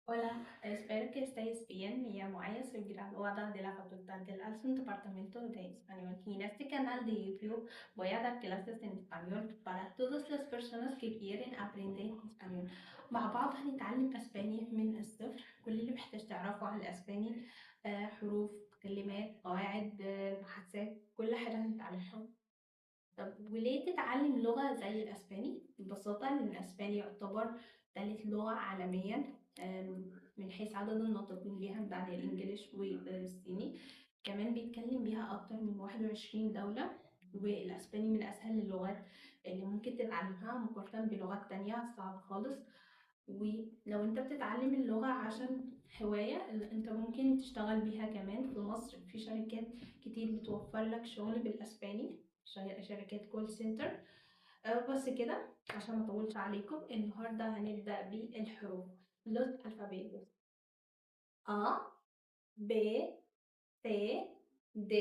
Hola, espero que estéis bien. Me llamo Aya, soy graduada de la Facultad del Alsun Departamento de Español. Y en este canal de YouTube voy a dar clases en español para todas las personas que quieren aprender español. مع بعض هنتعلم اسباني من الصفر. كل اللي محتاج تعرفه عن الاسباني حروف، كلمات، قواعد، محادثات، كل حاجة هنتعلمها. طب وليه تتعلم لغة زي الأسباني؟ ببساطة إن الأسباني يعتبر تالت لغة عالميا، من حيث عدد الناطقين بيها بعد الإنجليش والصيني. كمان بيتكلم بيها أكتر من 21 دولة. والأسباني من أسهل اللغات اللي ممكن تتعلمها مقارنة بلغات تانية صعبة خالص. ولو انت بتتعلم اللغة عشان هواية، انت ممكن تشتغل بيها كمان في مصر. في شركات كتير بتوفر لك شغل بالأسباني، شركات كول سنتر. بس كده عشان ما اطولش عليكم، النهارده هنبدأ بالحروف. لوس الفابيتوس: A B C D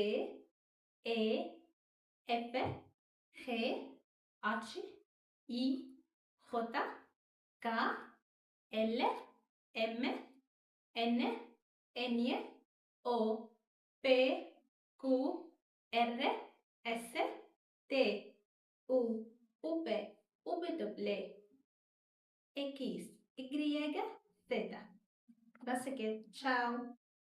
E F G H I J K L M N N O P Q R S T U V W X Y Z. بس كده، تشاو.